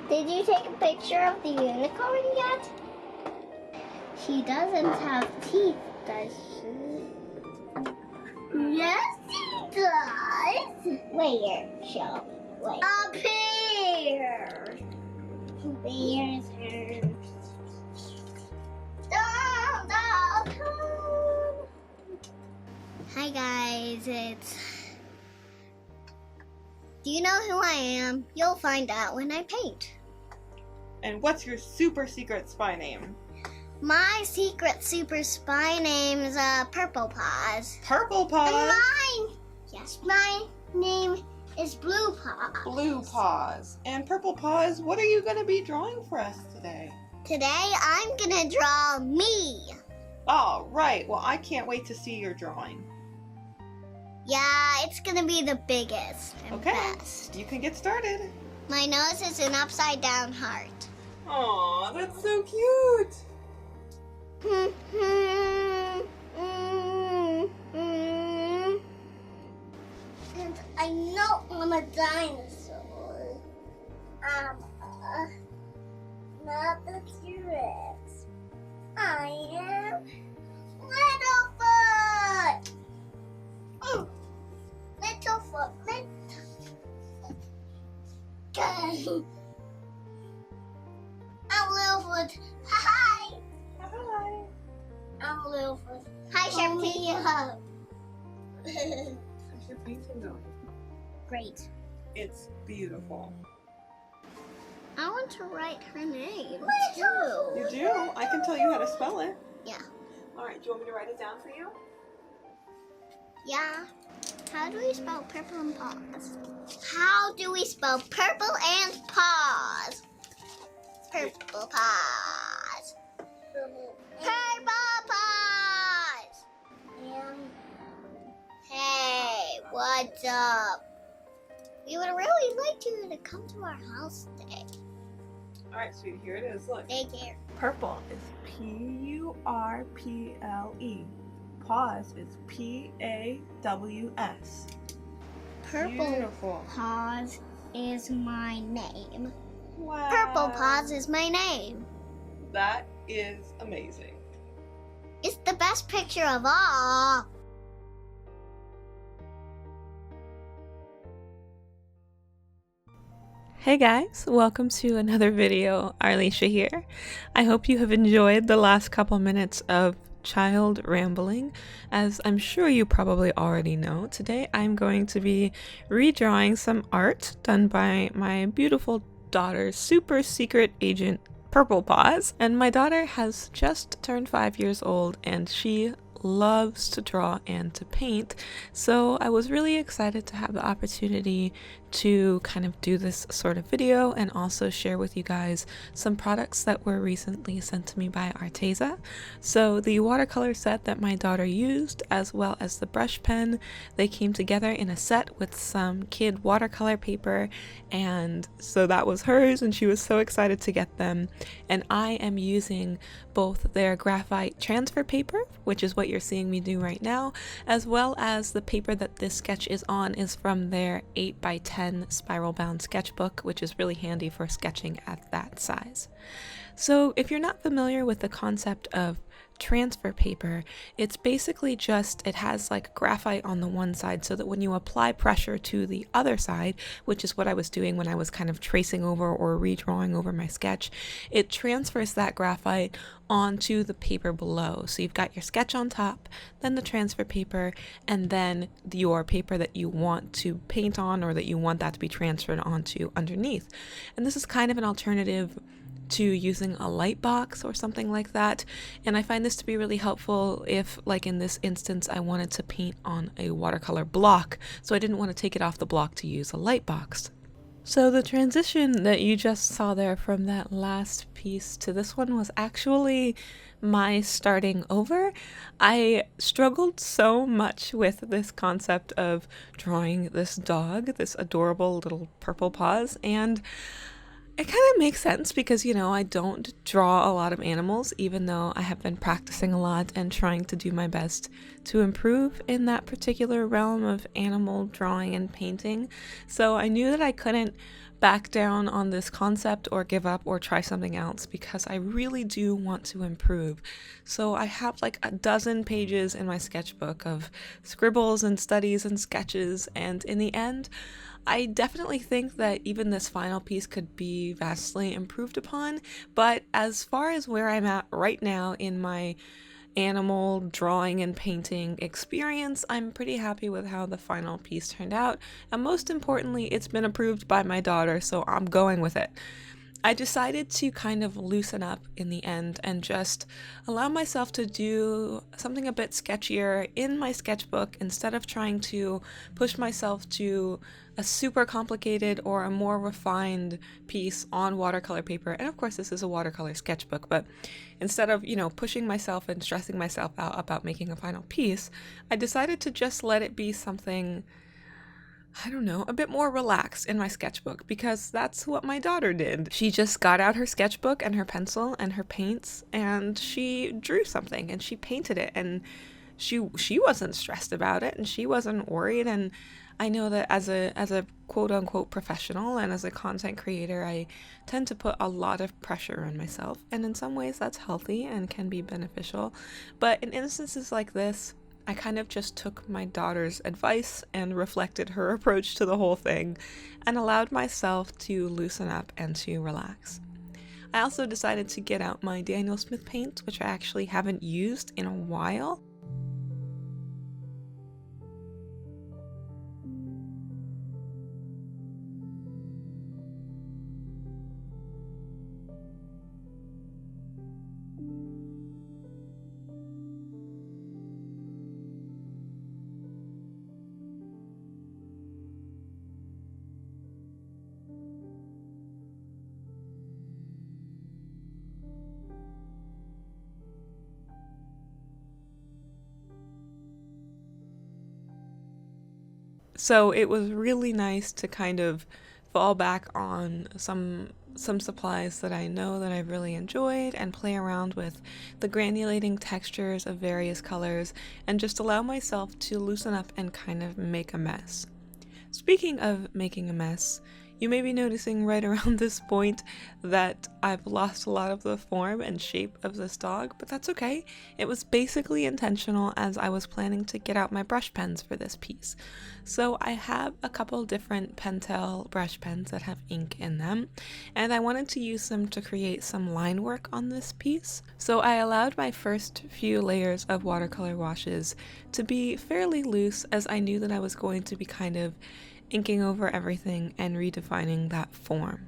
Did you take a picture of the unicorn yet? She doesn't have teeth, does she? Yes, she does. Where? Show. Wait. Up here. Where's her? Hi guys, Do you know who I am? You'll find out when I paint. And what's your super secret spy name? My secret super spy name is Purple Paws. Purple Paws? And my name is Blue Paws. Blue Paws. And Purple Paws, what are you going to be drawing for us today? Today I'm going to draw me. Oh, right. Well, I can't wait to see your drawing. Yeah, it's going to be the biggest and best. You can get started. My nose is an upside down heart. Aw, that's so cute. And I know I'm a dinosaur. Not the T-Rex. I am Littlefoot. Littlefoot, I'm Littlefoot. Hi. Hi. I'm Littlefoot. Hi, Sharpie. How's your painting going? Great. It's beautiful. I want to write her name, too. You do? I can tell you how to spell it. Yeah. All right, do you want me to write it down for you? Yeah. How do we spell purple and paws? How do we spell purple and paws? Purple paws. Purple paws. Hey, what's up? We would really like you to come to our house today. All right, sweetie, here it is. Look. Take care. Purple is P-U-R-P-L-E. Paws is P-A-W-S. Purple Beautiful. Paws is my name. Wow. Purple Paws is my name. That is amazing. It's the best picture of all. Hey guys, welcome to another video. Arleesha here. I hope you have enjoyed the last couple minutes of child rambling. As I'm sure you probably already know, today I'm going to be redrawing some art done by my beautiful daughter's super secret agent, Purple Paws. And my daughter has just turned 5 years old and she loves to draw and to paint, so I was really excited to have the opportunity to kind of do this sort of video and also share with you guys some products that were recently sent to me by ARTEZA. So the watercolor set that my daughter used, as well as the brush pen, they came together in a set with some kid watercolor paper, and so that was hers and she was so excited to get them. And I am using both their graphite transfer paper, which is what you're seeing me do right now, as well as the paper that this sketch is on is from their 8x10 spiral bound sketchbook, which is really handy for sketching at that size. So if you're not familiar with the concept of transfer paper, it's basically just, it has like graphite on the one side so that when you apply pressure to the other side, which is what I was doing when I was kind of tracing over or redrawing over my sketch, it transfers that graphite onto the paper below. So you've got your sketch on top, then the transfer paper, and then your paper that you want to paint on or that you want that to be transferred onto underneath. And this is kind of an alternative to using a light box or something like that, and I find this to be really helpful if, like in this instance, I wanted to paint on a watercolor block, so I didn't want to take it off the block to use a light box. So the transition that you just saw there from that last piece to this one was actually my starting over. I struggled so much with this concept of drawing this dog, this adorable little Purple Paws, and it kind of makes sense because, you know, I don't draw a lot of animals, even though I have been practicing a lot and trying to do my best to improve in that particular realm of animal drawing and painting. So I knew that I couldn't back down on this concept or give up or try something else, because I really do want to improve. So I have like a dozen pages in my sketchbook of scribbles and studies and sketches, and in the end, I definitely think that even this final piece could be vastly improved upon, but as far as where I'm at right now in my animal drawing and painting experience, I'm pretty happy with how the final piece turned out, and most importantly, it's been approved by my daughter, so I'm going with it. I decided to kind of loosen up in the end and just allow myself to do something a bit sketchier in my sketchbook instead of trying to push myself to a super complicated or a more refined piece on watercolor paper. And of course, this is a watercolor sketchbook, but instead of, pushing myself and stressing myself out about making a final piece, I decided to just let it be something, I don't know, a bit more relaxed in my sketchbook, because that's what my daughter did. She just got out her sketchbook and her pencil and her paints, and she drew something and she painted it, and she wasn't stressed about it and she wasn't worried. And I know that as a quote unquote professional and as a content creator, I tend to put a lot of pressure on myself, and in some ways that's healthy and can be beneficial. But in instances like this, I kind of just took my daughter's advice and reflected her approach to the whole thing and allowed myself to loosen up and to relax. I also decided to get out my Daniel Smith paint, which I actually haven't used in a while. So it was really nice to kind of fall back on some supplies that I know that I've really enjoyed and play around with the granulating textures of various colors and just allow myself to loosen up and kind of make a mess. Speaking of making a mess, you may be noticing right around this point that I've lost a lot of the form and shape of this dog, but that's okay. It was basically intentional, as I was planning to get out my brush pens for this piece. So I have a couple different Pentel brush pens that have ink in them, and I wanted to use them to create some line work on this piece. So I allowed my first few layers of watercolor washes to be fairly loose, as I knew that I was going to be kind of inking over everything and redefining that form.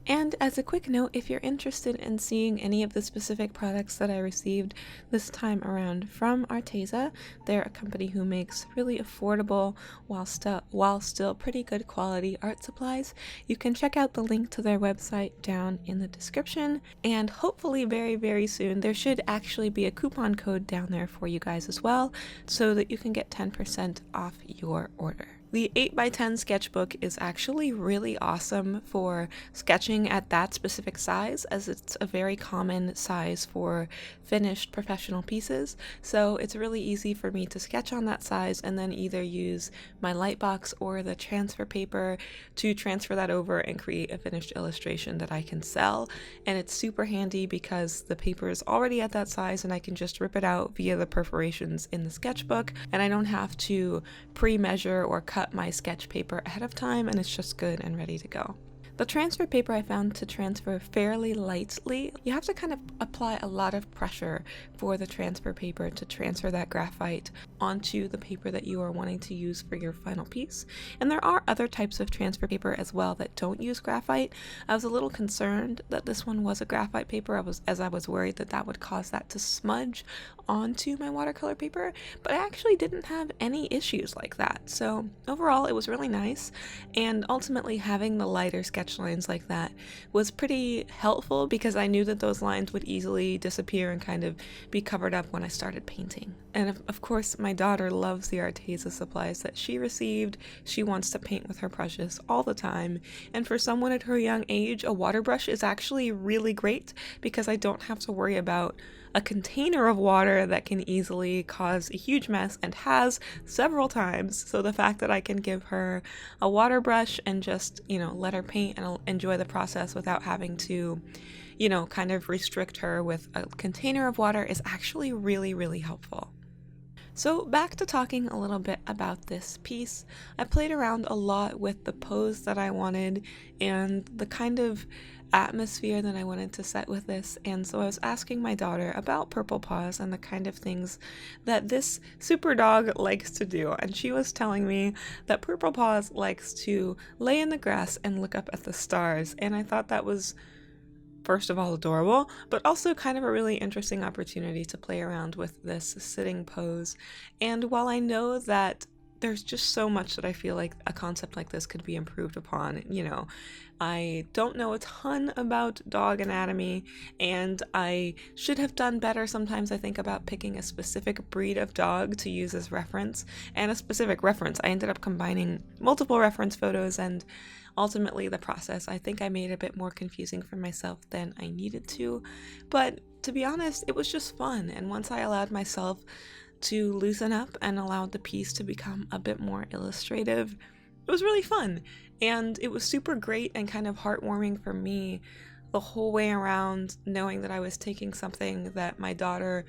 And as a quick note, if you're interested in seeing any of the specific products that I received this time around from ARTEZA, they're a company who makes really affordable while still pretty good quality art supplies. You can check out the link to their website down in the description, and hopefully very, very soon there should actually be a coupon code down there for you guys as well, so that you can get 10% off your order. The 8x10 sketchbook is actually really awesome for sketching at that specific size, as it's a very common size for finished professional pieces. So it's really easy for me to sketch on that size and then either use my lightbox or the transfer paper to transfer that over and create a finished illustration that I can sell. And it's super handy because the paper is already at that size and I can just rip it out via the perforations in the sketchbook, and I don't have to pre-measure or cut my sketch paper ahead of time, and it's just good and ready to go. The transfer paper I found to transfer fairly lightly. You have to kind of apply a lot of pressure for the transfer paper to transfer that graphite onto the paper that you are wanting to use for your final piece. And there are other types of transfer paper as well that don't use graphite. I was a little concerned that this one was a graphite paper, as I was worried that that would cause that to smudge onto my watercolor paper, but I actually didn't have any issues like that. So overall, it was really nice, and ultimately having the lighter sketch lines like that was pretty helpful because I knew that those lines would easily disappear and kind of be covered up when I started painting. And of course, my daughter loves the ARTEZA supplies that she received. She wants to paint with her brushes all the time, and for someone at her young age, a water brush is actually really great because I don't have to worry about a container of water that can easily cause a huge mess, and has several times. So the fact that I can give her a water brush and just, let her paint and enjoy the process without having to, kind of restrict her with a container of water is actually really, really helpful. So back to talking a little bit about this piece. I played around a lot with the pose that I wanted and the kind of atmosphere that I wanted to set with this, and so I was asking my daughter about Purple Paws and the kind of things that this super dog likes to do, and she was telling me that Purple Paws likes to lay in the grass and look up at the stars, and I thought that was, first of all, adorable, but also kind of a really interesting opportunity to play around with this sitting pose. And while I know that there's just so much that I feel like a concept like this could be improved upon, I don't know a ton about dog anatomy, and I should have done better. Sometimes I think about picking a specific breed of dog to use as reference, and a specific reference. I ended up combining multiple reference photos, and ultimately the process I think I made a bit more confusing for myself than I needed to. But to be honest, it was just fun, and once I allowed myself to loosen up and allowed the piece to become a bit more illustrative, it was really fun. And it was super great and kind of heartwarming for me the whole way around, knowing that I was taking something that my daughter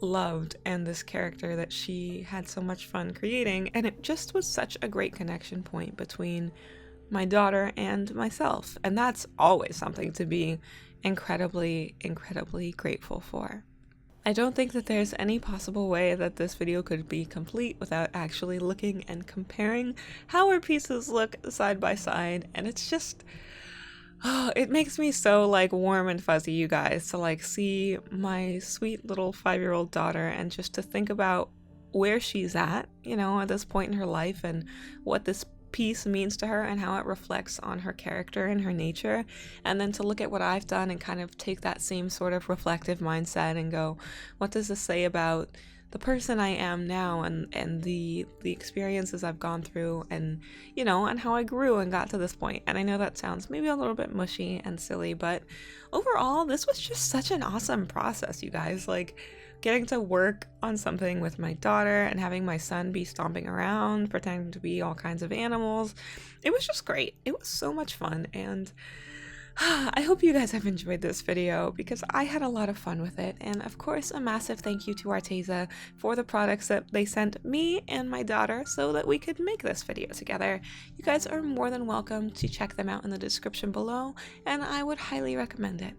loved and this character that she had so much fun creating, and it just was such a great connection point between my daughter and myself, and that's always something to be incredibly, incredibly grateful for. I don't think that there's any possible way that this video could be complete without actually looking and comparing how our pieces look side by side, and it's just, it makes me so warm and fuzzy, you guys, to see my sweet little 5-year-old daughter and just to think about where she's at this point in her life, and what this piece means to her and how it reflects on her character and her nature, and then to look at what I've done and kind of take that same sort of reflective mindset and go, what does this say about the person I am now, and the experiences I've gone through, and and how I grew and got to this point. And I know that sounds maybe a little bit mushy and silly, but overall this was just such an awesome process, you guys. Getting to work on something with my daughter and having my son be stomping around, pretending to be all kinds of animals. It was just great. It was so much fun, and I hope you guys have enjoyed this video because I had a lot of fun with it. And of course, a massive thank you to ARTEZA for the products that they sent me and my daughter so that we could make this video together. You guys are more than welcome to check them out in the description below, and I would highly recommend it.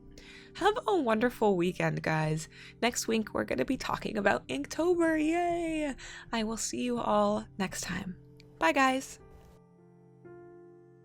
Have a wonderful weekend, guys. Next week, we're going to be talking about Inktober. Yay! I will see you all next time. Bye, guys.